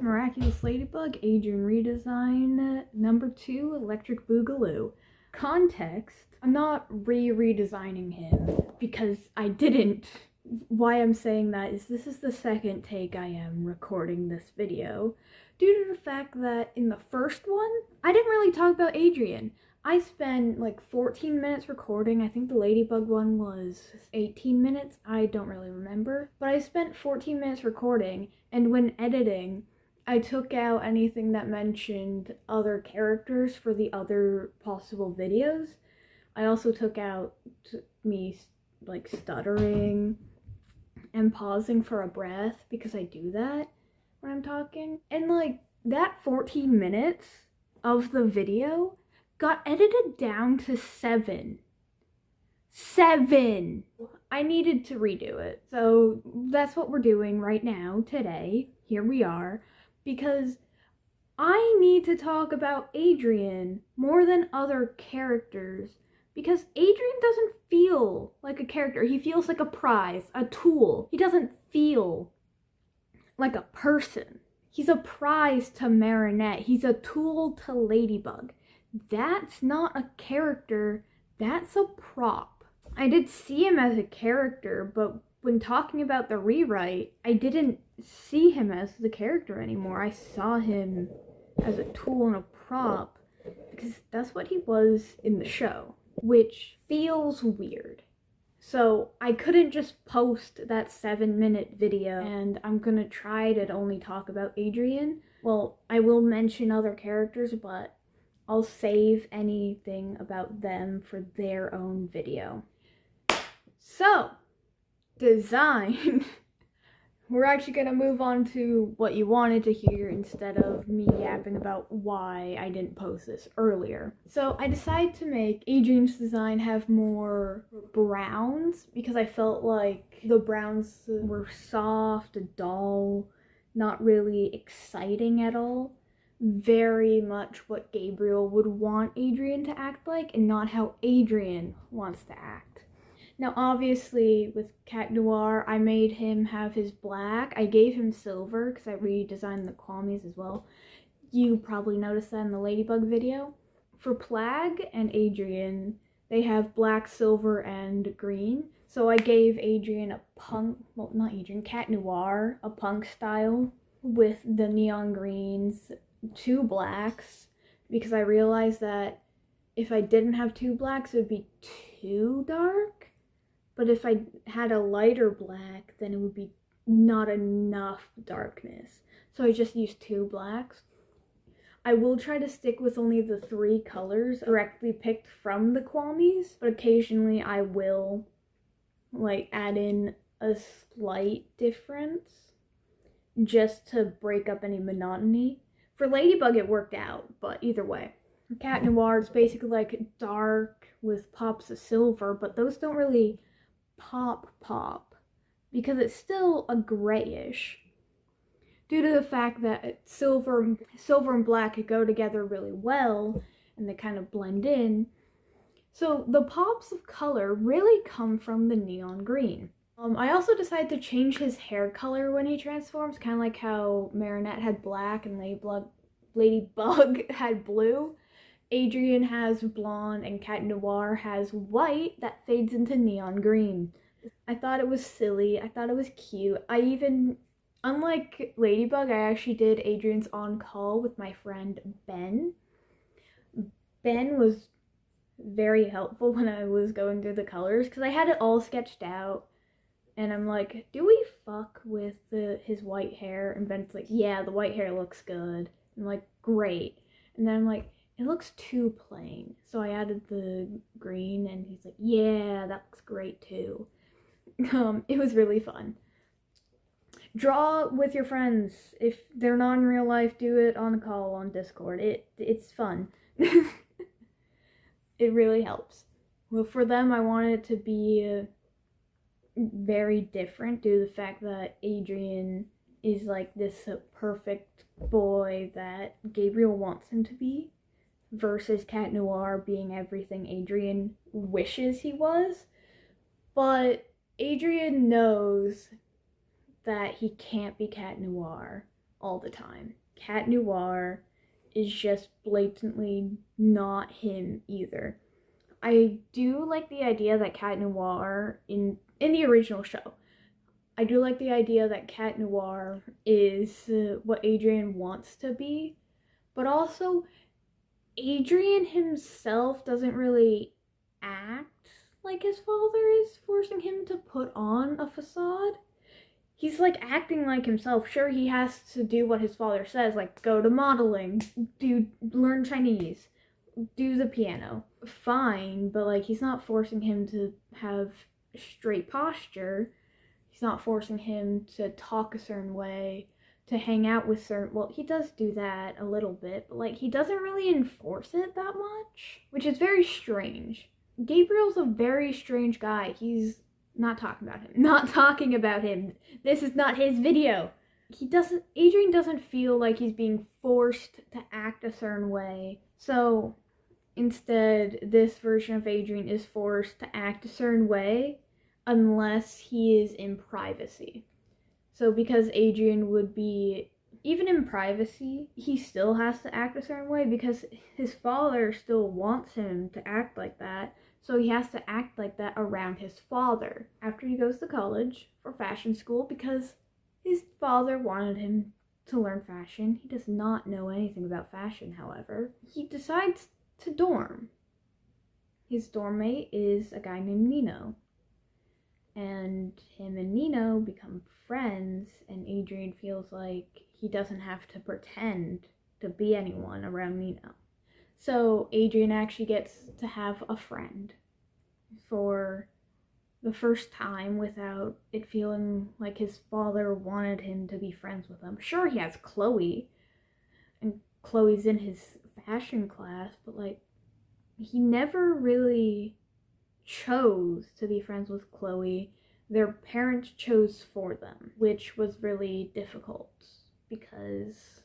Miraculous Ladybug, Adrian redesign number 2, Electric Boogaloo. Context, I'm not redesigning him because I didn't. Why I'm saying that is this is the second take I am recording this video due to the fact that in the first one, I didn't really talk about Adrian. I spent like 14 minutes recording. I think the Ladybug one was 18 minutes. I don't really remember. But I spent 14 minutes recording, and when editing, I took out anything that mentioned other characters for the other possible videos. I also took out me like stuttering and pausing for a breath because I do that when I'm talking. And like that 14 minutes of the video got edited down to 7. I needed to redo it. So that's what we're doing right now, today. Here we are. Because I need to talk about Adrien more than other characters. Because Adrien doesn't feel like a character. He feels like a prize, a tool. He doesn't feel like a person. He's a prize to Marinette. He's a tool to Ladybug. That's not a character, that's a prop. I did see him as a character, but when talking about the rewrite, I didn't see him as the character anymore. I saw him as a tool and a prop because that's what he was in the show, which feels weird. So I couldn't just post that 7-minute video, and I'm gonna try to only talk about Adrien. Well, I will mention other characters, but I'll save anything about them for their own video. So, design. We're actually gonna move on to what you wanted to hear instead of me yapping about why I didn't post this earlier. So I decided to make Adrian's design have more browns because I felt like the browns were soft, dull, not really exciting at all. Very much what Gabriel would want Adrien to act like and not how Adrien wants to act. Now obviously with Cat Noir, I made him have his black. I gave him silver because I redesigned the Kwamis as well. You probably noticed that in the Ladybug video. For Plag and Adrien, they have black, silver, and green. So I gave Adrien a punk, well not Adrien, Cat Noir, a punk style with the neon greens, 2 blacks, because I realized that if I didn't have 2 blacks it would be too dark, but if I had a lighter black then it would be not enough darkness, so I just used 2 blacks. I will try to stick with only the 3 colors directly picked from the Kwamis, but occasionally I will like add in a slight difference just to break up any monotony. For Ladybug it worked out, but either way. Cat Noir is basically like dark with pops of silver, but those don't really pop because it's still a grayish. Due to the fact that silver and black could go together really well and they kind of blend in. So the pops of color really come from the neon green. I also decided to change his hair color when he transforms, kind of like how Marinette had black and Ladybug had blue. Adrien has blonde and Cat Noir has white that fades into neon green. I thought it was silly, I thought it was cute. Unlike Ladybug, I actually did Adrien's on-call with my friend Ben. Ben was very helpful when I was going through the colors because I had it all sketched out. And I'm like, do we fuck with his white hair? And Ben's like, yeah, the white hair looks good. I'm like, great. And then I'm like, it looks too plain. So I added the green and he's like, yeah, that looks great too. It was really fun. Draw with your friends. If they're not in real life, do it on a call on Discord. It's fun. It really helps. Well, for them, I wanted it to be very different due to the fact that Adrien is like this perfect boy that Gabriel wants him to be, versus Cat Noir being everything Adrien wishes he was. But Adrien knows that he can't be Cat Noir. all the time. Cat Noir is just blatantly not him either. I do like the idea that Cat Noir in the original show, I do like the idea that Cat Noir is what Adrien wants to be, but also Adrien himself doesn't really act like his father is forcing him to put on a facade. He's like acting like himself. Sure, he has to do what his father says, like go to modeling, learn Chinese, do the piano. Fine, but like he's not forcing him to have straight posture. He's not forcing him to talk a certain way, to hang out with certain, well, he does do that a little bit, but like he doesn't really enforce it that much, which is very strange. Gabriel's a very strange guy. He's not talking about him. This is not his video. Adrien doesn't feel like he's being forced to act a certain way. So instead, this version of Adrien is forced to act a certain way unless he is in privacy. So because Adrien would be, even in privacy, he still has to act a certain way because his father still wants him to act like that. So he has to act like that around his father after he goes to college for fashion school because his father wanted him to learn fashion. He does not know anything about fashion, however. He decides to dorm. His dorm mate is a guy named Nino. And him and Nino become friends, and Adrien feels like he doesn't have to pretend to be anyone around Nino. So Adrien actually gets to have a friend for the first time without it feeling like his father wanted him to be friends with him. Sure, he has Chloe, and Chloe's in his fashion class, but like he never really chose to be friends with Chloe. Their parents chose for them, which was really difficult because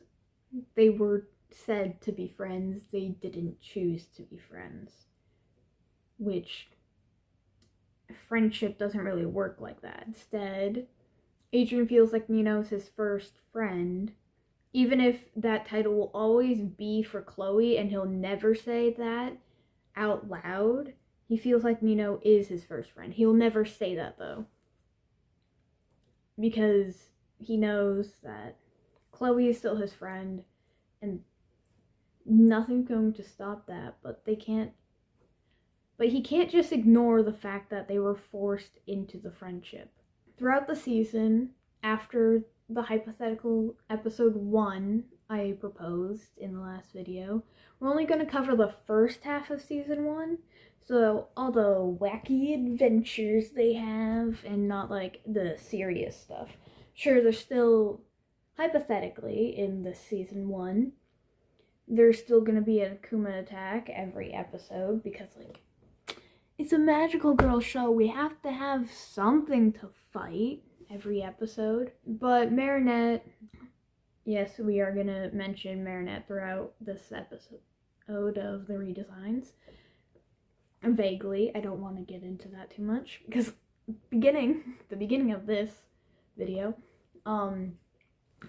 they were said to be friends. They didn't choose to be friends, which friendship doesn't really work like that. Instead, Adrien feels like Nino's his first friend, even if that title will always be for Chloe and he'll never say that out loud. He feels like Nino is his first friend. He'll never say that, though, because he knows that Chloe is still his friend, and nothing's going to stop that, but he can't just ignore the fact that they were forced into the friendship. Throughout the season, after the hypothetical episode 1 I proposed in the last video, we're only going to cover the first half of season 1, so all the wacky adventures they have, and not like the serious stuff. Sure, there's still, hypothetically, in the season 1, there's still going to be an Akuma attack every episode, because like, it's a magical girl show. We have to have something to fight every episode. But Marinette, yes, we are going to mention Marinette throughout this episode of the redesigns. Vaguely, I don't want to get into that too much, because the beginning of this video,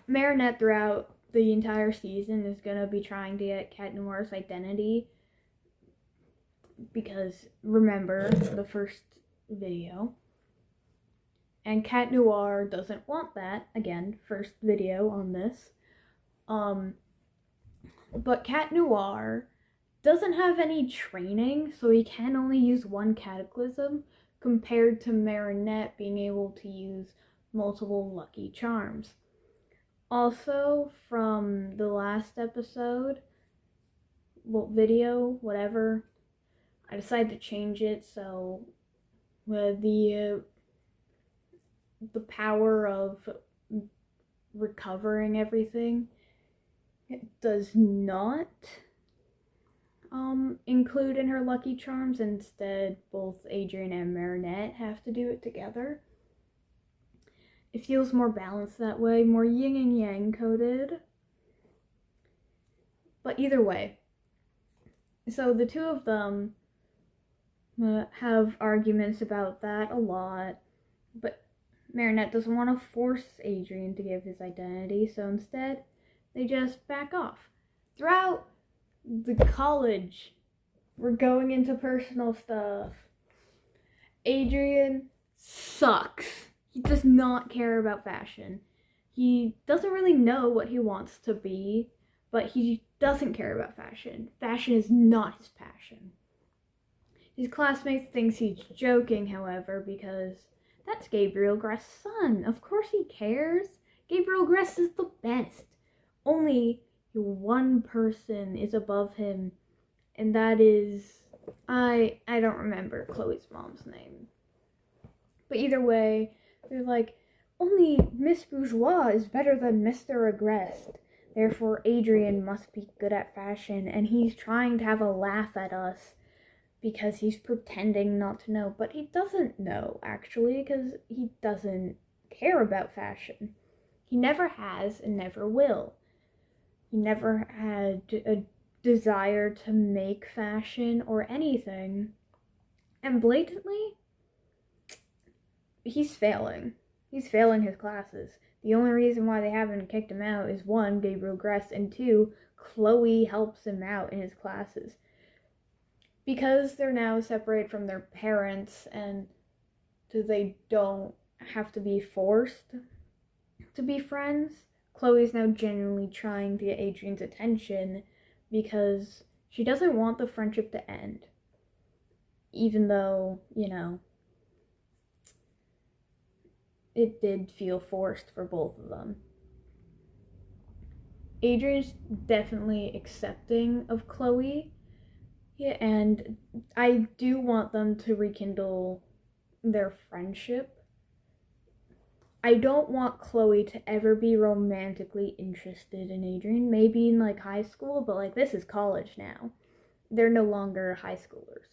Marinette throughout the entire season is going to be trying to get Cat Noir's identity, because remember the first video, and Cat Noir doesn't want that. Again, first video on this. But Cat Noir doesn't have any training, so he can only use one cataclysm, compared to Marinette being able to use multiple lucky charms. Also, from the last episode, well, video, whatever, I decided to change it, so the power of recovering everything, it does not include in her lucky charms. Instead, both Adrien and Marinette have to do it together. It feels more balanced that way, more yin and yang coded. But either way, so the two of them have arguments about that a lot, but Marinette doesn't want to force Adrien to give his identity, so instead, they just back off. Throughout the college, we're going into personal stuff. Adrien sucks. He does not care about fashion. He doesn't really know what he wants to be, but he doesn't care about fashion. Fashion is not his passion. His classmates think he's joking, however, because that's Gabriel Agreste's son. Of course he cares. Gabriel Agreste is the best. Only one person is above him, and that is... I don't remember Chloe's mom's name. But either way, they're like, only Miss Bourgeois is better than Mr. Agreste. Therefore, Adrien must be good at fashion, and he's trying to have a laugh at us because he's pretending not to know. But he doesn't know, actually, because he doesn't care about fashion. He never has and never will. He never had a desire to make fashion or anything. And blatantly, he's failing. He's failing his classes. The only reason why they haven't kicked him out is 1, Gabriel Agreste, and 2, Chloe helps him out in his classes. Because they're now separated from their parents and they don't have to be forced to be friends, Chloe's now genuinely trying to get Adrien's attention because she doesn't want the friendship to end. Even though, it did feel forced for both of them. Adrian's definitely accepting of Chloe, and I do want them to rekindle their friendship. I don't want Chloe to ever be romantically interested in Adrien. Maybe in high school, but this is college now. They're no longer high schoolers.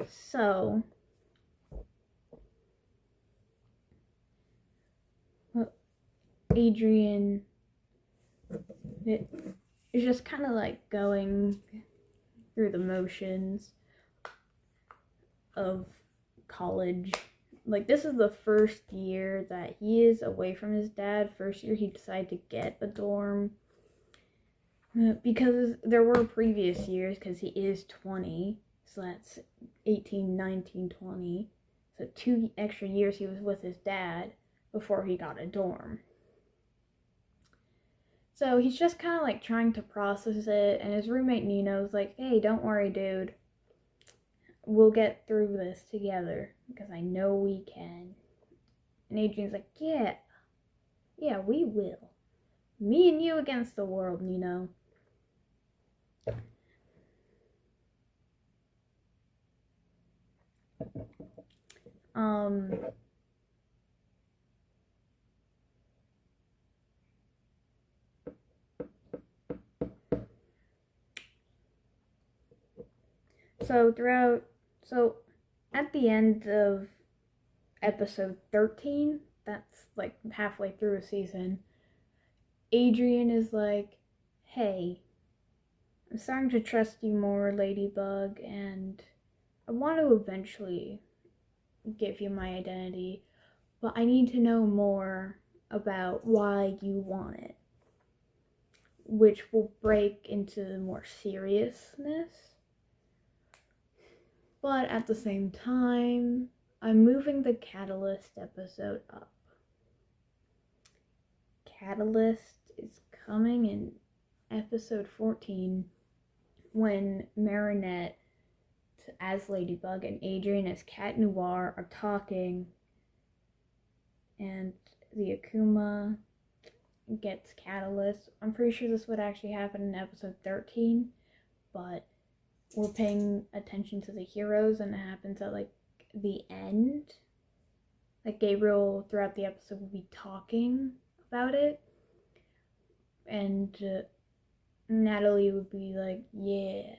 So, Adrien is just kind of going through the motions of college. This is the first year that he is away from his dad. First year he decided to get a dorm. Because there were previous years, because he is 20, so that's 18, 19, 20. So 2 extra years he was with his dad before he got a dorm. So he's just kind of trying to process it, and his roommate Nino's like, hey, don't worry, dude. We'll get through this together, because I know we can. And Adrian's like, yeah, we will. Me and you against the world, Nino. So at the end of episode 13, that's halfway through a season, Adrien is like, hey, I'm starting to trust you more, Ladybug, and I want to eventually give you my identity, but I need to know more about why you want it, which will break into more seriousness. But at the same time, I'm moving the Catalyst episode up. Catalyst is coming in episode 14 when Marinette as Ladybug and Adrien as Cat Noir are talking, and the Akuma gets Catalyst. I'm pretty sure this would actually happen in episode 13, but we're paying attention to the heroes, and it happens at the end. Gabriel throughout the episode will be talking about it, and Natalie would be like, yeah.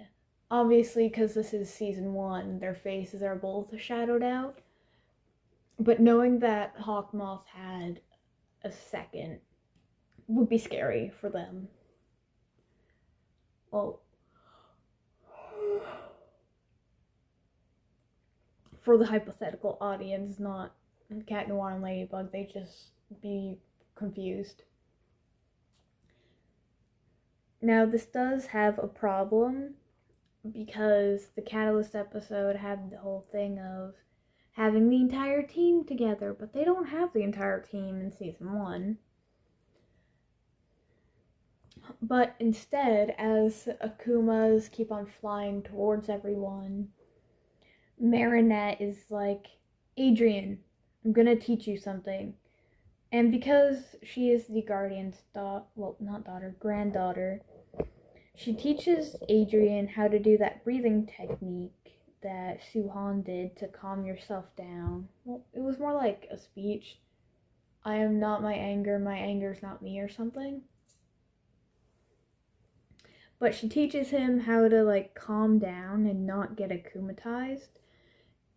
Obviously, because this is season 1, their faces are both shadowed out. But knowing that Hawkmoth had a second would be scary for them. Well, for the hypothetical audience, not Cat Noir and Ladybug, they just be confused. Now, this does have a problem because the Catalyst episode had the whole thing of having the entire team together, but they don't have the entire team in season 1. But instead, as Akumas keep on flying towards everyone, Marinette is like, Adrien, I'm gonna teach you something. And because she is the Guardian's granddaughter, she teaches Adrien how to do that breathing technique that Suhan did to calm yourself down. Well, it was more like a speech. I am not my anger's not me, or something. But she teaches him how to, like, calm down and not get akumatized.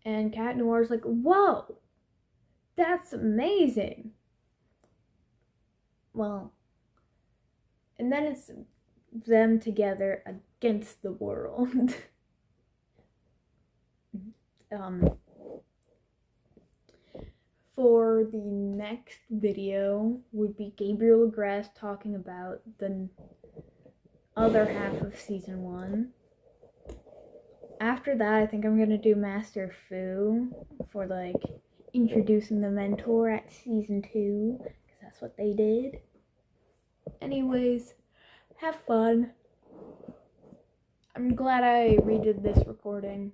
And Cat Noir's like, whoa, that's amazing. Well, and then it's them together against the world. For the next video would be Gabriel Agreste talking about the other half of season 1. After that, I think I'm gonna do Master Fu for, like, introducing the mentor at season 2, because that's what they did. Anyways, have fun. I'm glad I redid this recording.